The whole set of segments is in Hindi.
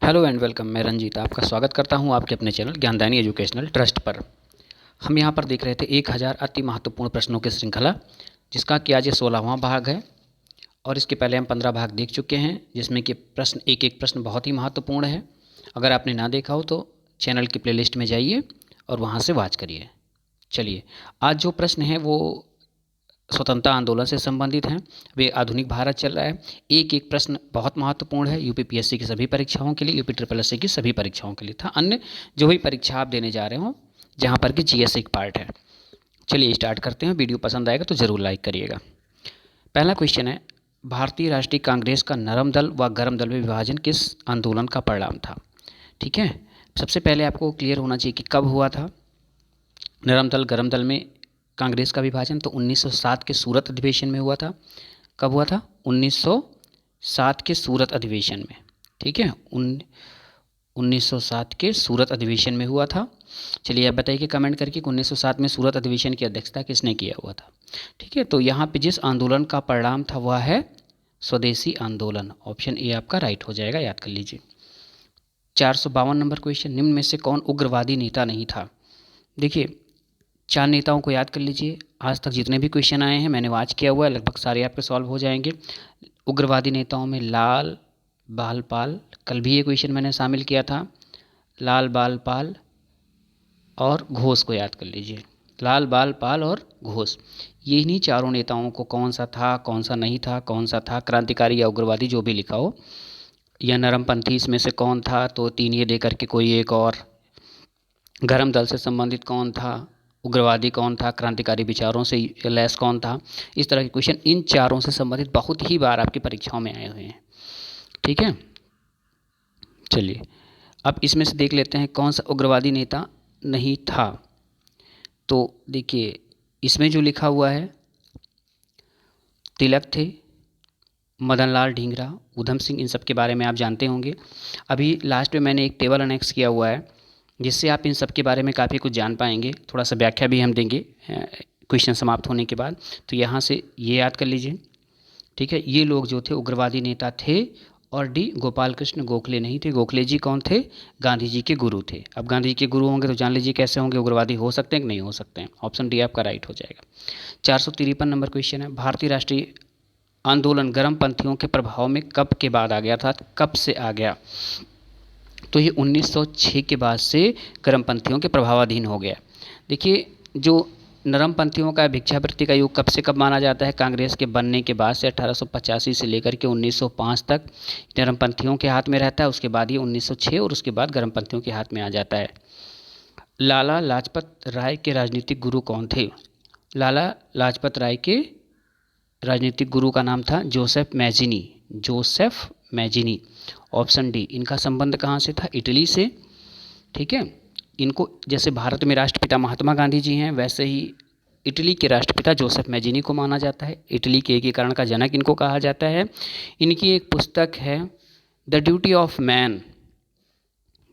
Hello and welcome. मैं रंजीत आपका स्वागत करता हूं आपके अपने चैनल ज्ञानदायनी एजुकेशनल ट्रस्ट पर। हम यहां पर देख रहे थे 1000 अति महत्वपूर्ण प्रश्नों की श्रृंखला, जिसका कि आज ये 16वां भाग है। और इसके पहले हम 15 भाग देख चुके हैं, जिसमें कि प्रश्न एक एक प्रश्न बहुत ही महत्वपूर्ण है। अगर आपने ना देखा हो तो चैनल की प्लेलिस्ट में जाइए और वहाँ से वॉच करिए। चलिए, आज जो प्रश्न है वो स्वतंत्रता आंदोलन से संबंधित हैं। वे आधुनिक भारत चल रहा है। एक एक प्रश्न बहुत महत्वपूर्ण है यूपीपीएससी की सभी परीक्षाओं के लिए, यूपी ट्रिपल एस सी की सभी परीक्षाओं के लिए था, अन्य जो भी परीक्षा आप देने जा रहे हो जहाँ पर कि जीएस एक पार्ट है। चलिए स्टार्ट करते हैं। वीडियो पसंद आएगा तो ज़रूर लाइक करिएगा। पहला क्वेश्चन है, भारतीय राष्ट्रीय कांग्रेस का नरम दल व गर्म दल में विभाजन किस आंदोलन का परिणाम था? ठीक है, सबसे पहले आपको क्लियर होना चाहिए कि कब हुआ था नरम दल गर्म दल में कांग्रेस का विभाजन। तो 1907 के सूरत अधिवेशन में हुआ था। कब हुआ था? 1907 के सूरत अधिवेशन में। ठीक है, 1907 के सूरत अधिवेशन में हुआ था। चलिए आप बताइए कि कमेंट करके 1907 में सूरत अधिवेशन की अध्यक्षता किसने किया हुआ था? ठीक है, तो यहाँ पे जिस आंदोलन का परिणाम था वह है स्वदेशी आंदोलन। ऑप्शन ए आपका राइट हो जाएगा, याद कर लीजिए। 452 नंबर क्वेश्चन, निम्न में से कौन उग्रवादी नेता नहीं था? देखिए, 4 नेताओं को याद कर लीजिए। आज तक जितने भी क्वेश्चन आए हैं मैंने वॉच किया हुआ है, लगभग सारे आपके सॉल्व हो जाएंगे। उग्रवादी नेताओं में लाल बाल पाल, कल भी ये क्वेश्चन मैंने शामिल किया था। लाल बाल पाल और घोष को याद कर लीजिए। लाल बाल पाल और घोष, ये इन्हीं चारों नेताओं को कौन सा था, कौन सा नहीं था, कौन सा था क्रांतिकारी या उग्रवादी, जो भी लिखा हो, या नरमपंथी इसमें से कौन था, तो 3 ये दे करके कोई एक और, गर्म दल से संबंधित कौन था, उग्रवादी कौन था, क्रांतिकारी विचारों से लैस कौन था। इस तरह के क्वेश्चन इन चारों से संबंधित बहुत ही बार आपकी परीक्षाओं में आए हुए हैं। ठीक है, चलिए अब इसमें से देख लेते हैं कौन सा उग्रवादी नेता नहीं था। तो देखिए, इसमें जो लिखा हुआ है, तिलक थे, मदनलाल ढींगरा, उधम सिंह, इन सब के बारे में आप जानते होंगे। अभी लास्ट में मैंने एक टेबल अनेक्स किया हुआ है, जिससे आप इन सब के बारे में काफ़ी कुछ जान पाएंगे। थोड़ा सा व्याख्या भी हम देंगे क्वेश्चन समाप्त होने के बाद। तो यहाँ से ये याद कर लीजिए। ठीक है, ये लोग जो थे उग्रवादी नेता थे। और डी गोपाल कृष्ण गोखले नहीं थे। गोखले जी कौन थे? गांधी जी के गुरु थे। अब गांधी जी के गुरु होंगे तो जान लीजिए कैसे होंगे, उग्रवादी हो सकते हैं कि नहीं हो सकते हैं। ऑप्शन डी आपका राइट हो जाएगा। 453 नंबर क्वेश्चन है, भारतीय राष्ट्रीय आंदोलन गर्मपंथियों के प्रभाव में कब के बाद आ गया था? कब से आ गया? तो ये 1906 के बाद से गर्मपंथियों के प्रभावाधीन हो गया। देखिए, जो नरमपंथियों का भिक्षावृत्ति का युग कब से कब माना जाता है? कांग्रेस के बनने के बाद से 1885 से लेकर के 1905 तक नरमपंथियों के हाथ में रहता है। उसके बाद ये 1906 और उसके बाद गर्मपंथियों के हाथ में आ जाता है। लाला लाजपत राय के राजनीतिक गुरु कौन थे? लाला लाजपत राय के राजनीतिक गुरु का नाम था Joseph Mazzini. Joseph Mazzini, option D. इनका संबंध कहाँ से था? इटली से। ठीक है, इनको जैसे भारत में राष्ट्रपिता महात्मा गांधी जी हैं, वैसे ही इटली के राष्ट्रपिता जोसेफ मैजिनी को माना जाता है। इटली के एकीकरण का जनक इनको कहा जाता है। इनकी एक पुस्तक है द ड्यूटी ऑफ मैन।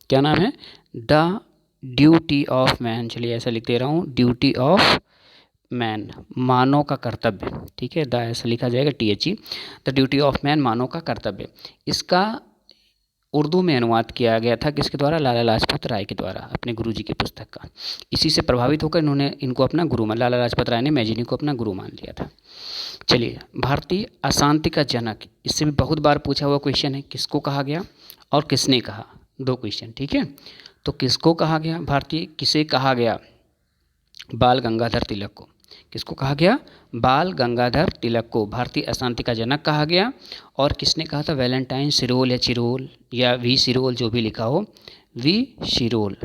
क्या नाम है? The duty of man. चलिए ऐसा लिख दे रहा हूँ, ड्यूटी ऑफ मैन, मानव का कर्तव्य। ठीक है, द ऐसा लिखा जाएगा, THE, the duty of man, मानव का कर्तव्य। इसका उर्दू में अनुवाद किया गया था किसके द्वारा? लाला लाजपत राय के द्वारा, अपने गुरुजी की पुस्तक का। इसी से प्रभावित होकर इन्होंने इनको अपना गुरु मान, लाला लाजपत राय ने मैजिनी को अपना गुरु मान लिया था। चलिए, भारतीय अशांति का जनक, इससे भी बहुत बार पूछा हुआ क्वेश्चन है, किसको कहा गया और किसने कहा? 2 क्वेश्चन। ठीक है, तो किसको कहा गया भारतीय, किसे कहा गया? बाल गंगाधर तिलक को। किसको कहा गया? बाल गंगाधर तिलक को भारतीय अशांति का जनक कहा गया। और किसने कहा था? वैलेंटाइन सिरोल या चिरोल या वी सिरोल, जो भी लिखा हो, वी सिरोल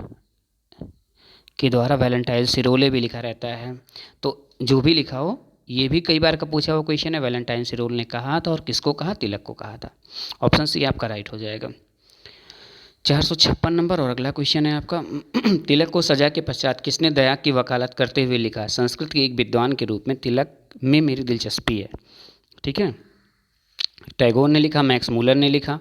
के द्वारा। वैलेंटाइन सिरोले भी लिखा रहता है, तो जो भी लिखा हो, ये भी कई बार का पूछा हुआ क्वेश्चन है। वैलेंटाइन सिरोल ने कहा था और किसको कहा? तिलक को कहा था। ऑप्शन सी आपका राइट हो जाएगा। 456 नंबर और अगला क्वेश्चन है आपका, तिलक को सजा के पश्चात किसने दया की वकालत करते हुए लिखा? संस्कृत के एक विद्वान के रूप में तिलक में मेरी दिलचस्पी है। ठीक है, टैगोर ने लिखा, मैक्स मूलर ने लिखा,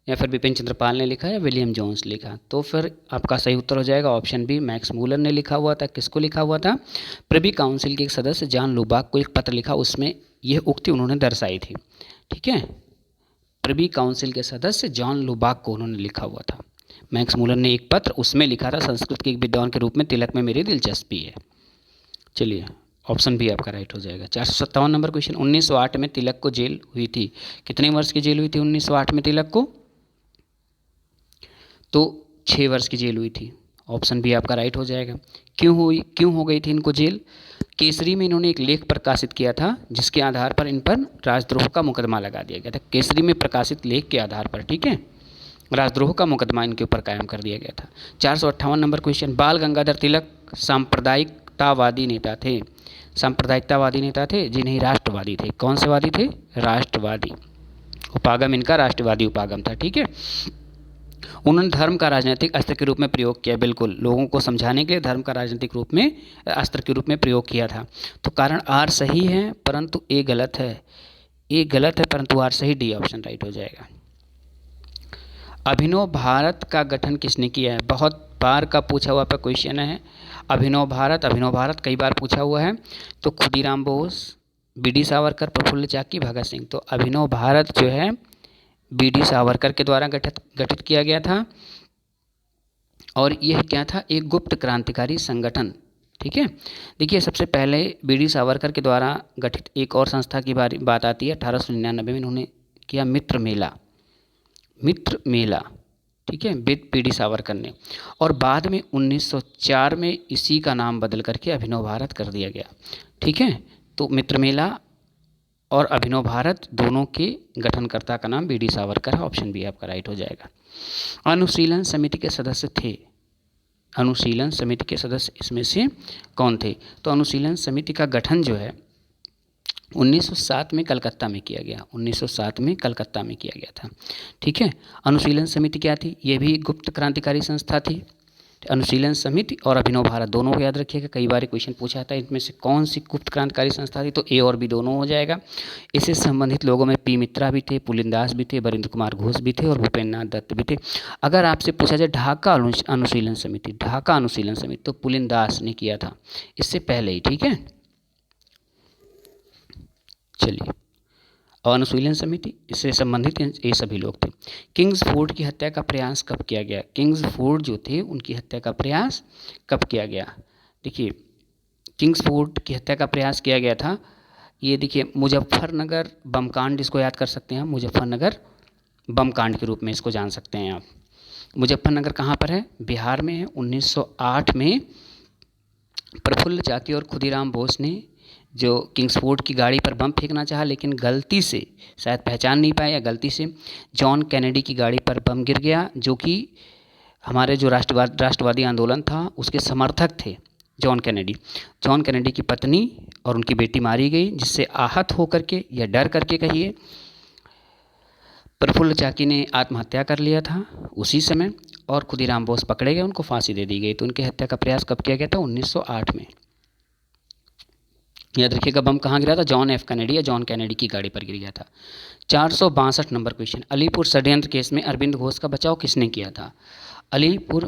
या फिर बिपिन चंद्रपाल ने लिखा, या विलियम जोन्स लिखा? तो फिर आपका सही उत्तर हो जाएगा ऑप्शन बी, मैक्स मूलर ने लिखा हुआ था। किसको लिखा हुआ था? प्रिवी काउंसिल के एक सदस्य जॉन लुबाक को एक पत्र लिखा, उसमें यह उक्ति उन्होंने दर्शाई थी। ठीक है, प्रिवी काउंसिल के सदस्य जॉन लुबाक को उन्होंने लिखा हुआ था। मैक्स मूलर ने एक पत्र उसमें लिखा था, संस्कृत के एक विद्वान के रूप में तिलक में मेरी दिलचस्पी है। चलिए ऑप्शन बी आपका राइट हो जाएगा। 457 नंबर क्वेश्चन, 1908 में तिलक को जेल हुई थी। कितने वर्ष की जेल हुई थी 1908 में तिलक को? तो 6 वर्ष की जेल हुई थी। ऑप्शन बी आपका राइट हो जाएगा। क्यों हो गई थी इनको जेल? केसरी में इन्होंने एक लेख प्रकाशित किया था जिसके आधार पर इन पर राजद्रोह का मुकदमा लगा दिया गया था। केसरी में प्रकाशित लेख के आधार पर, ठीक है, राजद्रोह का मुकदमा इनके ऊपर कायम कर दिया गया था। 458 नंबर क्वेश्चन, बाल गंगाधर तिलक सांप्रदायिकतावादी नेता थे। सांप्रदायिकतावादी नेता थे जी नहीं, राष्ट्रवादी थे। कौन से वादी थे? राष्ट्रवादी। उपागम इनका राष्ट्रवादी उपागम था, ठीक है। उन्होंने धर्म का राजनीतिक अस्त्र के रूप में प्रयोग किया, बिल्कुल लोगों को समझाने के लिए धर्म का राजनीतिक रूप में अस्त्र के रूप में प्रयोग किया था। तो कारण आर सही है परंतु ए गलत है। ए गलत है परंतु आर सही, डी ऑप्शन राइट हो जाएगा। अभिनव भारत का गठन किसने किया है? बहुत बार का पूछा हुआ पर क्वेश्चन है। अभिनव भारत कई बार पूछा हुआ है। तो खुदीराम बोस, बी.डी. सावरकर, प्रफुल्ल चाकी, भगत सिंह। तो अभिनव भारत जो है बी.डी. सावरकर के द्वारा गठित किया गया था। और यह क्या था? एक गुप्त क्रांतिकारी संगठन, ठीक है। देखिए सबसे पहले बी.डी. सावरकर के द्वारा गठित एक और संस्था की बात आती है। 1899 में इन्होंने किया मित्र मेला, ठीक है, बी.डी. सावरकर ने। और बाद में 1904 में इसी का नाम बदल करके अभिनव भारत कर दिया गया, ठीक है। तो मित्र मेला और अभिनव भारत दोनों के गठनकर्ता का नाम बी.डी. सावरकर है। ऑप्शन बी आपका राइट हो जाएगा। अनुशीलन समिति के सदस्य थे। अनुशीलन समिति के सदस्य इसमें से कौन थे? तो अनुशीलन समिति का गठन जो है 1907 में कलकत्ता में किया गया। 1907 में कलकत्ता में किया गया था, ठीक है। अनुशीलन समिति क्या थी? ये भी गुप्त क्रांतिकारी संस्था थी। अनुशीलन समिति और अभिनव भारत दोनों को याद रखिएगा, कई बार क्वेश्चन पूछा था इनमें से कौन सी गुप्त क्रांतिकारी संस्था थी। तो ए और बी दोनों हो जाएगा। इससे संबंधित लोगों में पी मित्रा भी थे, पुलिनदास भी थे, बरिंद्र कुमार घोष भी थे और भूपेन्द्र नाथ दत्त भी थे। अगर आपसे पूछा जाए ढाका अनुशीलन समिति, तो पुलिनदास ने किया था इससे पहले ही, ठीक है। चलिए, और अनुशीलन समिति इससे संबंधित ये सभी लोग थे। किंग्सफोर्ड की हत्या का प्रयास कब किया गया? किंग्सफोर्ड जो थे उनकी हत्या का प्रयास कब किया गया? देखिए किंग्सफोर्ड की हत्या का प्रयास किया गया था, ये देखिए मुजफ्फरनगर बम कांड, इसको याद कर सकते हैं हम, मुजफ्फरनगर बम कांड के रूप में इसको जान सकते हैं आप। मुजफ्फरनगर कहाँ पर है? बिहार में है। 1908 में प्रफुल्ल चाकी और खुदीराम बोस ने जो किंग्सफोर्ड की गाड़ी पर बम फेंकना चाहा, लेकिन गलती से शायद पहचान नहीं पाया, गलती से जॉन कैनेडी की गाड़ी पर बम गिर गया, जो कि हमारे जो राष्ट्रवादी आंदोलन था उसके समर्थक थे। जॉन कैनेडी की पत्नी और उनकी बेटी मारी गई, जिससे आहत होकर के या डर करके कहिए प्रफुल्ल चाकी ने आत्महत्या कर लिया था उसी समय, और खुदीराम बोस पकड़े गए, उनको फांसी दे दी गई। तो उनकी हत्या का प्रयास कब किया गया था? 1908 में। याद रखिएगा बम कहाँ गिरा था? जॉन कैनेडी की गाड़ी पर गिर गया था। 462 नंबर क्वेश्चन, अलीपुर षड्यंत्र केस में अरविंद घोष का बचाव किसने किया था? अलीपुर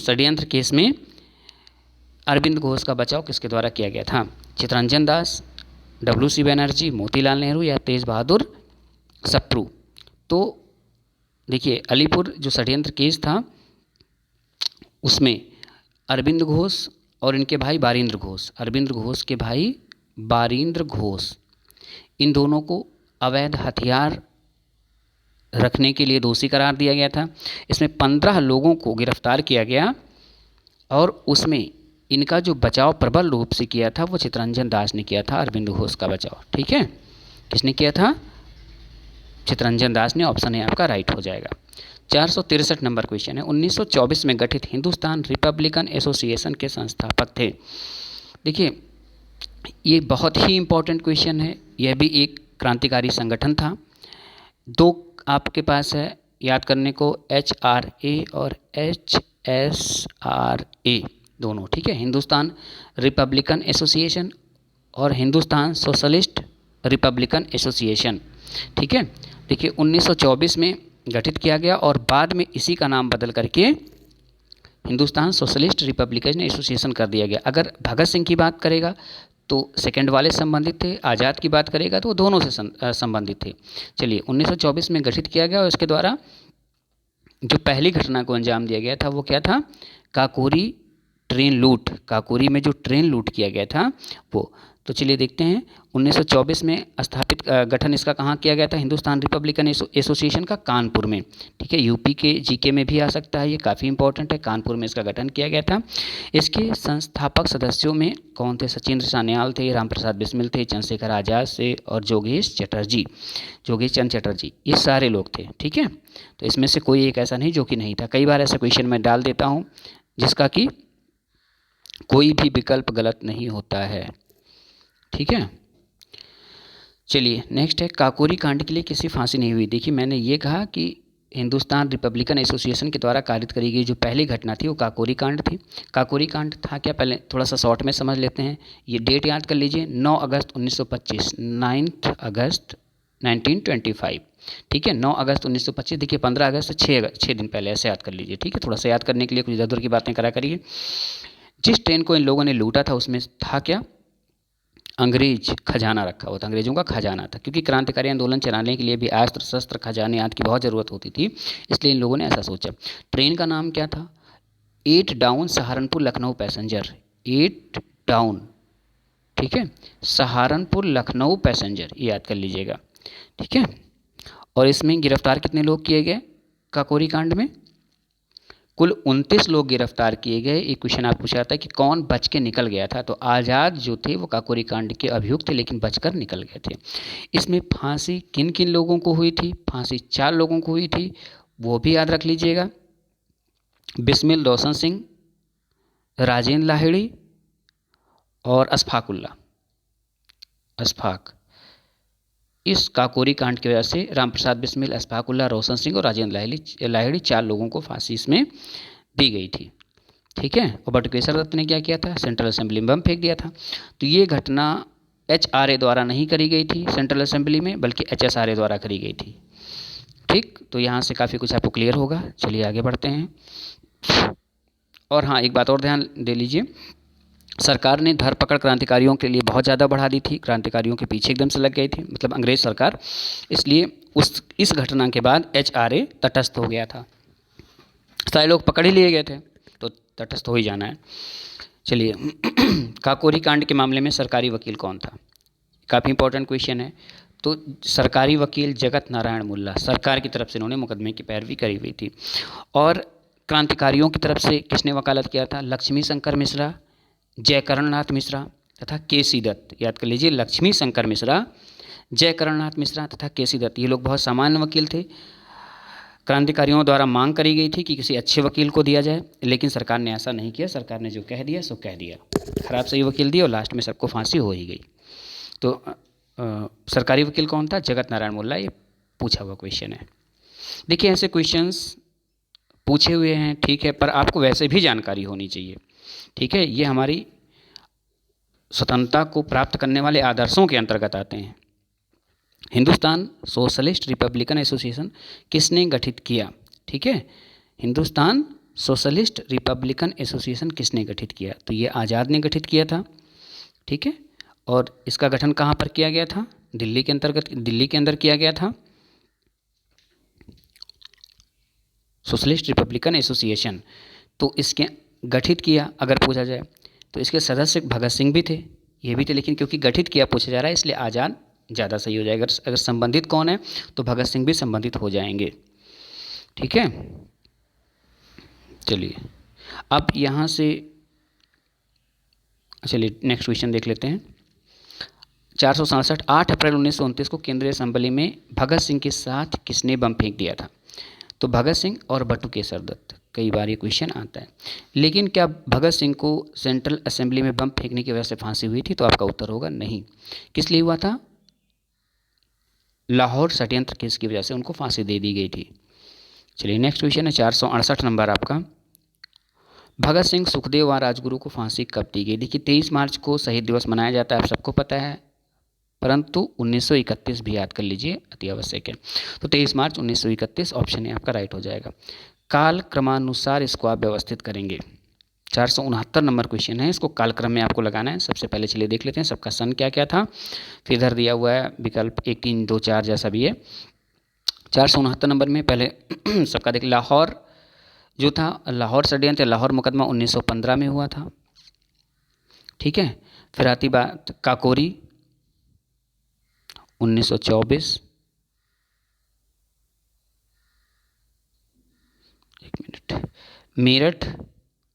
षड्यंत्र केस में अरविंद घोष का बचाव किसके द्वारा किया गया था? चित्तरंजन दास, W.C. बनर्जी, मोतीलाल नेहरू या तेज बहादुर सप्रू? तो देखिए अलीपुर जो षड्यंत्र केस था उसमें अरविंद घोष और इनके भाई बारिंद्र घोष, अरविंद घोष के भाई बारिंद्र घोष, इन दोनों को अवैध हथियार रखने के लिए दोषी करार दिया गया था। इसमें 15 लोगों को गिरफ्तार किया गया और उसमें इनका जो बचाव प्रबल रूप से किया था वो चित्तरंजन दास ने किया था, अरविंद घोष का बचाव, ठीक है। किसने किया था? चित्तरंजन दास ने। ऑप्शन है आपका राइट हो जाएगा। 463 नंबर क्वेश्चन है, 1924 में गठित हिंदुस्तान रिपब्लिकन एसोसिएशन के संस्थापक थे। देखिए ये बहुत ही इम्पोर्टेंट क्वेश्चन है, यह भी एक क्रांतिकारी संगठन था। दो आपके पास है याद करने को, HRA और HSRA दोनों, ठीक है। हिंदुस्तान रिपब्लिकन एसोसिएशन और हिंदुस्तान सोशलिस्ट रिपब्लिकन एसोसिएशन, ठीक है। देखिए 1924 में गठित किया गया और बाद में इसी का नाम बदल करके हिंदुस्तान सोशलिस्ट रिपब्लिकन एसोसिएशन कर दिया गया। अगर भगत सिंह की बात करेगा तो सेकंड वाले संबंधित थे। आज़ाद की बात करेगा तो वो दोनों से संबंधित थे। चलिए 1924 में गठित किया गया और इसके द्वारा जो पहली घटना को अंजाम दिया गया था वो क्या था? काकोरी ट्रेन लूट। काकोरी में जो ट्रेन लूट किया गया था वो। तो चलिए देखते हैं 1924 में स्थापित गठन इसका कहाँ किया गया था? हिंदुस्तान रिपब्लिकन एसोसिएशन का कानपुर में। ठीक है, यूपी के जीके में भी आ सकता है, ये काफ़ी इंपॉर्टेंट है। कानपुर में इसका गठन किया गया था। इसके संस्थापक सदस्यों में कौन थे? सचिंद्र सान्याल थे, रामप्रसाद बिस्मिल थे, चंद्रशेखर आज़ाद से और जोगेश चटर्जी, जोगेश चंद्र चटर्जी, ये सारे लोग थे। ठीक है, तो इसमें से कोई एक ऐसा नहीं जो कि नहीं था। कई बार ऐसा क्वेश्चन मैं डाल देता हूँ जिसका कि कोई भी विकल्प गलत नहीं होता है। ठीक है, चलिए नेक्स्ट है काकोरी कांड के लिए किसी फांसी नहीं हुई। देखिए मैंने ये कहा कि हिंदुस्तान रिपब्लिकन एसोसिएशन के द्वारा कारित करी गई जो पहली घटना थी वो काकोरी कांड थी। काकोरी कांड था क्या? पहले थोड़ा सा शॉर्ट में समझ लेते हैं। ये डेट याद कर लीजिए, 9 अगस्त 1925, 9 अगस्त 1925। ठीक है, 9 अगस्त 1925। देखिए 15 अगस्त से 6 दिन पहले, ऐसे याद कर लीजिए। ठीक है, थोड़ा सा याद करने के लिए कुछ इधर उधर की बातें करा करिए। जिस ट्रेन को इन लोगों ने लूटा था उसमें था क्या? अंग्रेज खजाना रखा हुआ था, अंग्रेजों का खजाना था। क्योंकि क्रांतिकारी आंदोलन चलाने के लिए भी अस्त्र शस्त्र खजाने आदि की बहुत ज़रूरत होती थी, इसलिए इन लोगों ने ऐसा सोचा। ट्रेन का नाम क्या था? 8 down Saharanpur Lucknow passenger. 8 down, ठीक है, सहारनपुर लखनऊ पैसेंजर, ये याद कर लीजिएगा। ठीक है, और इसमें गिरफ्तार कितने लोग किए गए? काकोरी कांड में कुल 29 लोग गिरफ्तार किए गए। एक क्वेश्चन आप पूछा था कि कौन बच के निकल गया था, तो आज़ाद जो थे वो काकोरी कांड के अभियुक्त थे लेकिन बचकर निकल गए थे। इसमें फांसी किन किन लोगों को हुई थी? फांसी 4 लोगों को हुई थी, वो भी याद रख लीजिएगा। बिस्मिल रोशन सिंह, राजेंद्र लाहिड़ी और अशफाकुल्ला। इस काकोरी कांड की वजह से रामप्रसाद बिस्मिल, अशफाकुल्ला, रोशन सिंह और राजेंद्र लाहिड़ी 4 लोगों को फांसी इसमें दी गई थी। ठीक है, और बटुकेश्वर दत्त ने क्या किया था? सेंट्रल असेंबली में बम फेंक दिया था। तो ये घटना HRA द्वारा नहीं करी गई थी सेंट्रल असेंबली में, बल्कि HSRA द्वारा करी गई थी। ठीक, तो यहाँ से काफ़ी कुछ आपको क्लियर होगा। चलिए आगे बढ़ते हैं। और हाँ, एक बात और ध्यान दे लीजिए, सरकार ने धरपकड़ क्रांतिकारियों के लिए बहुत ज़्यादा बढ़ा दी थी। क्रांतिकारियों के पीछे एकदम से लग गई थी, मतलब अंग्रेज सरकार। इसलिए इस घटना के बाद HRA तटस्थ हो गया था। सारे लोग पकड़ ही लिए गए थे तो तटस्थ हो ही जाना है। चलिए काकोरी कांड के मामले में सरकारी वकील कौन था? काफ़ी इंपॉर्टेंट क्वेश्चन है। तो सरकारी वकील जगत नारायण मुल्ला, सरकार की तरफ से इन्होंने मुकदमे की पैरवी करी हुई थी। और क्रांतिकारियों की तरफ से किसने वकालत किया था? लक्ष्मी शंकर मिश्रा, जयकरणनाथ मिश्रा तथा केसी दत्त। याद कर लीजिए, लक्ष्मी शंकर मिश्रा, जयकरणनाथ मिश्रा तथा केसी दत्त। ये लोग बहुत सामान्य वकील थे। क्रांतिकारियों द्वारा मांग करी गई थी कि किसी अच्छे वकील को दिया जाए, लेकिन सरकार ने ऐसा नहीं किया। सरकार ने जो कह दिया सो कह दिया, खराब सही वकील दिया और लास्ट में सबको फांसी हो ही गई। तो सरकारी वकील कौन था? जगत नारायण मुल्ला। ये पूछा हुआ क्वेश्चन है। देखिए ऐसे क्वेश्चंस पूछे हुए हैं, ठीक है, पर आपको वैसे भी जानकारी होनी चाहिए। ठीक है, ये हमारी स्वतंत्रता को प्राप्त करने वाले आदर्शों के अंतर्गत आते हैं। हिंदुस्तान सोशलिस्ट रिपब्लिकन एसोसिएशन किसने गठित किया? ठीक है, हिंदुस्तान सोशलिस्ट रिपब्लिकन एसोसिएशन किसने गठित किया? तो ये आज़ाद ने गठित किया था। ठीक है, और इसका गठन कहाँ पर किया गया था? दिल्ली के अंदर किया गया था। Socialist Republican association. तो इसके गठित किया अगर पूछा जाए तो इसके सदस्य भगत सिंह भी थे, ये भी थे, लेकिन क्योंकि गठित किया पूछा जा रहा है इसलिए आज़ाद ज़्यादा सही हो जाएगा। अगर संबंधित कौन है तो भगत सिंह भी संबंधित हो जाएंगे। ठीक है, चलिए अब यहाँ से चलिए नेक्स्ट क्वेश्चन देख लेते हैं। 467 8 अप्रैल 1929 को केंद्रीय असेंबली में भगत सिंह के साथ किसने बम फेंक दिया था? तो भगत सिंह और बटुकेश्वर दत्त। कई बार ये क्वेश्चन आता है, लेकिन क्या भगत सिंह को सेंट्रल असेंबली में बम फेंकने की वजह से फांसी हुई थी? तो आपका उत्तर होगा नहीं। किस लिए हुआ था? लाहौर षड्यंत्र केस की वजह से उनको फांसी दे दी गई थी। चलिए नेक्स्ट क्वेश्चन है 468 नंबर आपका। भगत सिंह, सुखदेव व राजगुरु को फांसी कब दी गई? देखिए 23 मार्च को शहीद दिवस मनाया जाता है, आप सबको पता है, परंतु 1931 भी याद कर लीजिए, अति आवश्यक है। तो 23 मार्च 1931 ऑप्शन है आपका राइट हो जाएगा। काल क्रमानुसार इसको आप व्यवस्थित करेंगे। 469 नंबर क्वेश्चन है, इसको कालक्रम में आपको लगाना है। सबसे पहले चलिए देख लेते हैं सबका सन क्या क्या था, फिर इधर दिया हुआ है विकल्प 1 3 2 4 जैसा भी है। 469 नंबर में पहले सबका देख, लाहौर जो था, लाहौर षड्यंत्र लाहौर मुकदमा 1915 में हुआ था, ठीक है। फिर आती बात काकोरी 1924, एक मिनट, मेरठ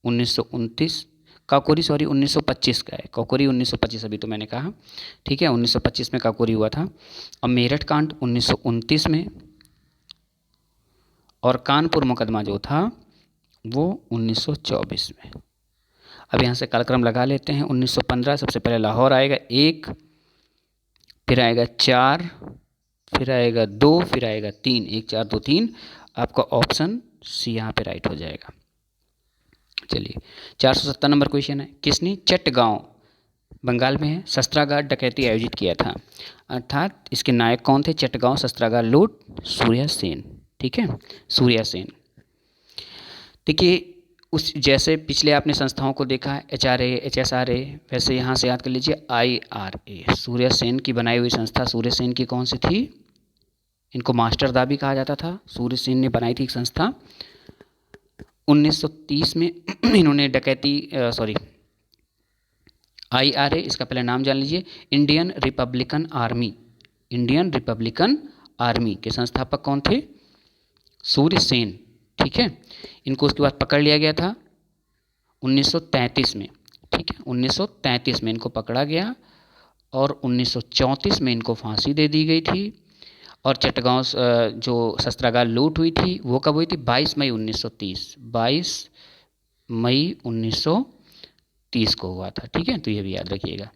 1929, काकोरी सॉरी 1925 का है, काकोरी 1925 अभी तो मैंने कहा, ठीक है। 1925 में काकोरी हुआ था। और मेरठ कांड 1929 में, और कानपुर मुकदमा जो था वो 1924 में। अब यहाँ से कालक्रम लगा लेते हैं। 1915 सबसे पहले लाहौर आएगा 1, फिर आएगा 4, फिर आएगा 2, फिर आएगा 3, 1 4 2 3। आपका ऑप्शन सी यहाँ पे राइट हो जाएगा। चलिए 470 नंबर क्वेश्चन है, किसने चट्टगांव बंगाल में है शस्त्रागार डकैती आयोजित किया था, अर्थात इसके नायक कौन थे। चट्टगांव शस्त्रागार लूट, सूर्या सेन, ठीक है, सूर्या सेन। देखिए उस जैसे पिछले आपने संस्थाओं को देखा है HRA HSRA, वैसे यहाँ से याद कर लीजिए IRA, सूर्या सेन की बनाई हुई संस्था। सूर्य सेन की कौन सी थी, इनको मास्टरदा भी कहा जाता था। सूर्य सेन ने बनाई थी एक संस्था। 1930 में इन्होंने डकैती IRA, इसका पहले नाम जान लीजिए, Indian Republican army, Indian Republican army के संस्थापक कौन थे, सूर्य सेन, ठीक है। इनको उसके बाद पकड़ लिया गया था 1933 में, ठीक है। 1933 में इनको पकड़ा गया और 1934 में इनको फांसी दे दी गई थी। और चट्टगांव जो शस्त्रागार लूट हुई थी वो कब हुई थी, 22 मई 1930, 22 मई 1930 को हुआ था, ठीक है। तो ये भी याद रखिएगा।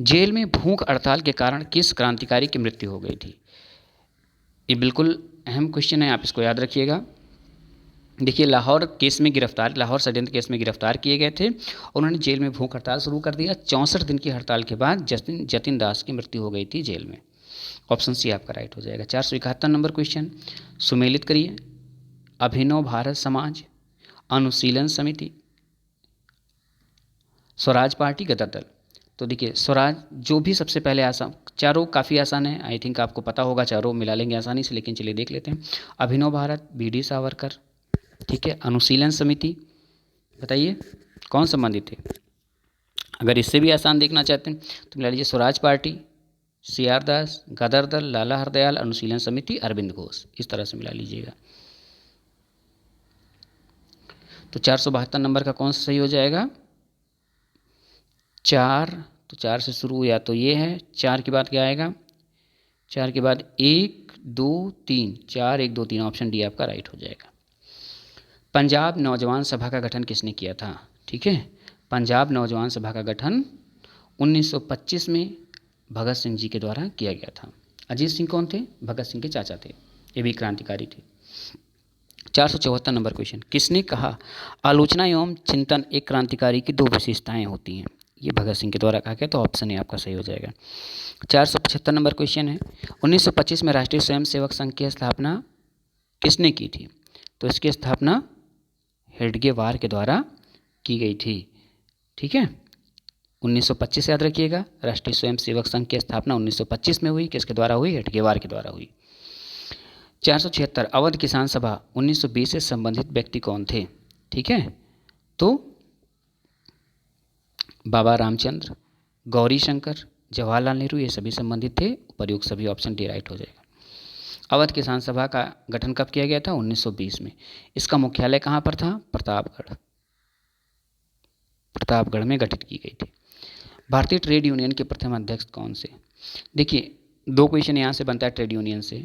जेल में भूख हड़ताल के कारण किस क्रांतिकारी की मृत्यु हो गई थी, ये बिल्कुल अहम क्वेश्चन है, आप इसको याद रखिएगा। देखिए लाहौर केस में गिरफ्तार, लाहौर षड्यंत्र केस में गिरफ्तार किए गए थे, उन्होंने जेल में भूख हड़ताल शुरू कर दिया। 64 दिन की हड़ताल के बाद जतिन दास की मृत्यु हो गई थी जेल में। ऑप्शन सी आपका राइट हो जाएगा। 471 नंबर क्वेश्चन, सुमेलित करिए, अभिनव भारत समाज, अनुशीलन समिति, स्वराज पार्टी, गदर दल। तो देखिए स्वराज जो भी सबसे पहले आसान, चारों काफ़ी आसान है, आई थिंक आपको पता होगा, चारों मिला लेंगे आसानी से, लेकिन चलिए देख लेते हैं। अभिनव भारत BD सावरकर, ठीक है। अनुशीलन समिति बताइए कौन संबंधित थे। अगर इससे भी आसान देखना चाहते हैं तो मिला लीजिए स्वराज पार्टी CR दास, गदर दल लाला हरदयाल, अनुशीलन समिति अरविंद घोष, इस तरह से मिला लीजिएगा। तो 472 नंबर का कौन सा सही हो जाएगा, 4, तो 4 से शुरू या तो ये है, 4 के बाद क्या आएगा, 4 के बाद 1 2 3, 4 1 2 3, ऑप्शन डी आपका राइट हो जाएगा। पंजाब नौजवान सभा का गठन किसने किया था, ठीक है। पंजाब नौजवान सभा का गठन 1925 में भगत सिंह जी के द्वारा किया गया था। अजीत सिंह कौन थे, भगत सिंह के चाचा थे, ये भी क्रांतिकारी थे। 474 नंबर क्वेश्चन, किसने कहा आलोचना एवं चिंतन एक क्रांतिकारी की 2 विशेषताएं होती हैं, ये भगत सिंह के द्वारा कहा गया, तो ऑप्शन ए आपका सही हो जाएगा। 475 नंबर क्वेश्चन है, 1925 में राष्ट्रीय स्वयंसेवक संघ की स्थापना किसने की थी, तो इसकी स्थापना हेडगेवार के द्वारा की गई थी, ठीक है। 1925 याद रखिएगा, राष्ट्रीय स्वयंसेवक संघ की स्थापना 1925 में हुई, किसके द्वारा हुई, हेडगेवार के द्वारा हुई। 476 अवध किसान सभा 1920 से संबंधित व्यक्ति कौन थे, ठीक है। तो बाबा रामचंद्र, गौरी शंकर, जवाहरलाल नेहरू, ये सभी संबंधित थे। उपयुक्त सभी ऑप्शन डी राइट हो जाएगा। अवध किसान सभा का गठन कब किया गया था, 1920 में। इसका मुख्यालय कहाँ पर था, प्रतापगढ़, प्रतापगढ़ में गठित की गई थी। भारतीय ट्रेड यूनियन के प्रथम अध्यक्ष कौन से, देखिए 2 क्वेश्चन यहाँ से बनता है ट्रेड यूनियन से।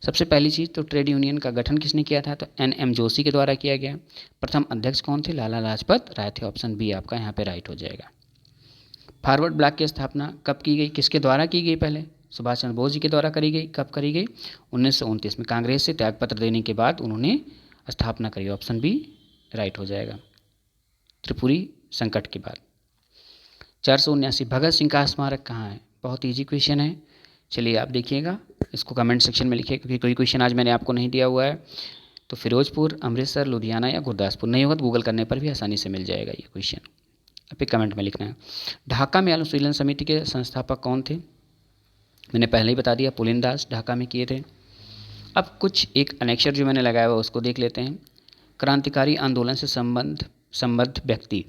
सबसे पहली चीज़ तो ट्रेड यूनियन का गठन किसने किया था, तो NM जोशी के द्वारा किया गया। प्रथम अध्यक्ष कौन थे, लाला लाजपत राय थे, ऑप्शन बी आपका यहाँ पे राइट हो जाएगा। फॉरवर्ड ब्लॉक की स्थापना कब की गई, किसके द्वारा की गई, पहले सुभाष चंद्र बोस जी के द्वारा करी गई, कब करी गई, 1929 में। कांग्रेस से त्यागपत्र देने के बाद उन्होंने स्थापना करी, ऑप्शन बी राइट हो जाएगा, त्रिपुरी संकट के बाद। 479 भगत सिंह का स्मारक कहाँ है, बहुत ईजी क्वेश्चन है, चलिए आप देखिएगा, इसको कमेंट सेक्शन में लिखिए, क्योंकि कोई क्वेश्चन आज मैंने आपको नहीं दिया हुआ है। तो फिरोजपुर, अमृतसर, लुधियाना या गुरदासपुर। नहीं होगा तो गूगल करने पर भी आसानी से मिल जाएगा ये क्वेश्चन। आप एक कमेंट में लिखना है। ढाका में अनुशीलन समिति के संस्थापक कौन थे? मैंने पहले ही बता दिया, पुलिनदास ढाका में किए थे। अब कुछ एक अनेक्षर जो मैंने लगाया हुआ उसको देख लेते हैं। क्रांतिकारी आंदोलन से संबद्ध व्यक्ति,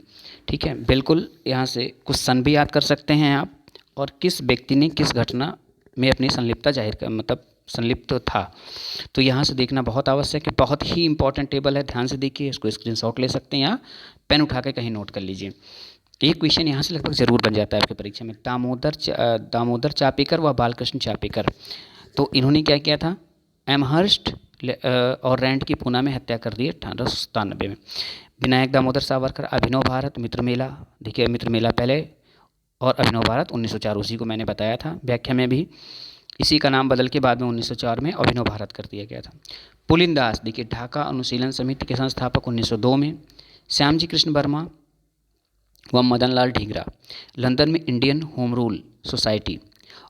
ठीक है, बिल्कुल यहाँ से कुछ सन भी याद कर सकते हैं आप, और किस व्यक्ति ने किस घटना में अपनी संलिप्तता जाहिर कर, मतलब संलिप्त था, तो यहाँ से देखना बहुत आवश्यक है। बहुत ही इंपॉर्टेंट टेबल है, ध्यान से देखिए, इसको स्क्रीनशॉट ले सकते हैं या पेन उठा के कहीं नोट कर लीजिए। एक क्वेश्चन यहाँ से लगभग जरूर बन जाता है आपकी परीक्षा में। दामोदर चापेकर व बालकृष्ण चापेकर, तो इन्होंने क्या किया था? एमहर्स्ट और रैंड की पूना में हत्या कर दी 1897 में। विनायक दामोदर सावरकर, अभिनव भारत, मित्रमेला, देखिए मित्रमेला पहले और अभिनव भारत 1904, उसी को मैंने बताया था व्याख्या में भी, इसी का नाम बदल के बाद में 1904 में अभिनव भारत कर दिया गया था। पुलिनदास, देखिए ढाका अनुशीलन समिति के संस्थापक 1902 में। श्यामजी कृष्ण वर्मा व मदन लाल ढींगरा, लंदन में इंडियन होम रूल सोसाइटी,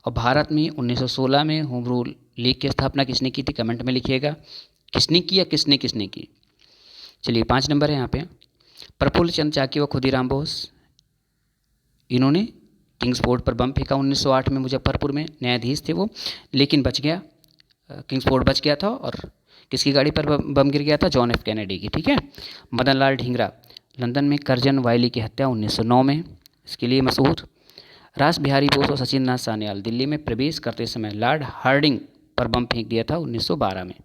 और भारत में 1916 में होम रूल लीग की स्थापना किसने की थी? कमेंट में लिखिएगा, किसने की या किसने की। चलिए 5 नंबर है यहाँ पे। प्रफुल्ल चंद्र चाकी व खुदीराम बोस, इन्होंने किंग्सफोर्ड पर बम फेंका 1908 में मुजफ्फरपुर में, न्यायाधीश थे वो, लेकिन बच गया, किंग्सफोर्ड बच गया था, और किसकी गाड़ी पर बम गिर गया था? जॉन एफ कैनेडी की, ठीक है। मदन लाल ढींगरा, लंदन में कर्जन वायली की हत्या 1909 में, इसके लिए मशहूर। रास बिहारी बोस और सचिन नाथ सान्याल, दिल्ली में प्रवेश करते समय लॉर्ड हार्डिंग पर बम फेंक दिया था 1912 में।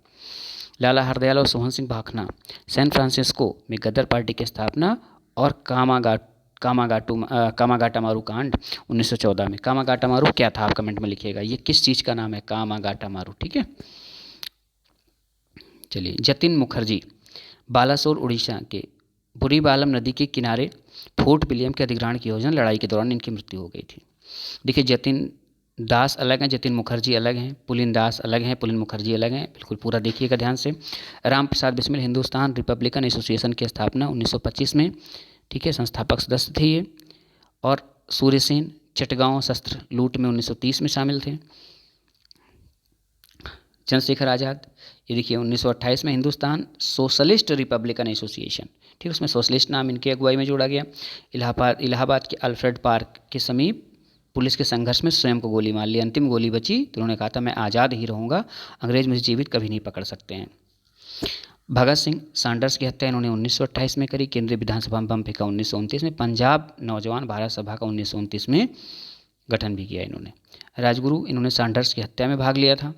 लाला हरदयाल और सोहन सिंह भाखना, सैन फ्रांसिस्को में गदर पार्टी की स्थापना, और कामागाटामारू कांड 1914 में। कामागाटामारू क्या था? आप कमेंट में लिखिएगा, ये किस चीज़ का नाम है कामागाटामारू, ठीक है। चलिए जतिन मुखर्जी, बालासोर उड़ीसा के बुरीबालम नदी के किनारे फोर्ट विलियम के अधिग्रहण की योजना, लड़ाई के दौरान इनकी मृत्यु हो गई थी। देखिए जतिन दास अलग हैं, जतिन मुखर्जी अलग हैं, पुलिन दास अलग हैं, पुलिन मुखर्जी अलग हैं, बिल्कुल पूरा देखिएगा ध्यान से। राम प्रसाद बिस्मिल, हिंदुस्तान रिपब्लिकन एसोसिएशन की स्थापना 1925 में, ठीक है, संस्थापक सदस्य थे ये। और सूर्यसेन चटगांव शस्त्र लूट में 1930 में शामिल थे। चंद्रशेखर आज़ाद, ये देखिए 1928 में हिंदुस्तान सोशलिस्ट रिपब्लिकन एसोसिएशन, ठीक, उसमें सोशलिस्ट नाम इनकी अगुवाई में जोड़ा गया। इलाहाबाद के अल्फ्रेड पार्क के समीप पुलिस के संघर्ष में स्वयं को गोली मार ली, अंतिम गोली बची तो उन्होंने कहा था मैं आज़ाद ही रहूँगा, अंग्रेज मुझे जीवित कभी नहीं पकड़ सकते हैं। भगत सिंह सांडर्स की हत्या इन्होंने 1928 में करी। केंद्रीय विधानसभा में बम फेंका 1929 में। पंजाब नौजवान भारत सभा का 1929 में गठन भी किया इन्होंने। राजगुरु, इन्होंने सांडर्स की हत्या में भाग लिया था।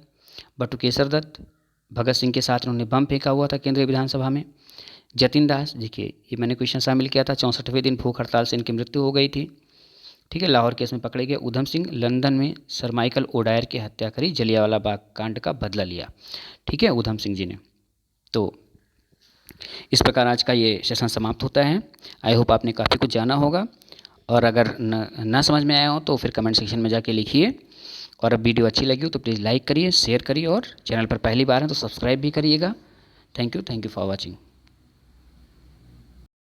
बटुकेश्वर दत्त, भगत सिंह के साथ इन्होंने बम फेंका हुआ था केंद्रीय विधानसभा में। जतिन दास, देखिए ये मैंने क्वेश्चन शामिल किया था, 64वें दिन भूख हड़ताल से इनकी मृत्यु हो गई थी, ठीक है, लाहौर केस में पकड़े गए। उधम सिंह, लंदन में सर माइकल ओडायर की हत्या करी, जलियांवाला बाग कांड का बदला लिया, ठीक है, उधम सिंह जी ने। तो इस प्रकार आज का ये सेशन समाप्त होता है। आई होप आपने काफ़ी कुछ जाना होगा, और अगर ना समझ में आया हो तो फिर कमेंट सेक्शन में जाके लिखिए, और अब वीडियो अच्छी लगी हो तो प्लीज़ लाइक करिए, शेयर करिए, और चैनल पर पहली बार है तो सब्सक्राइब भी करिएगा। Thank you for watching.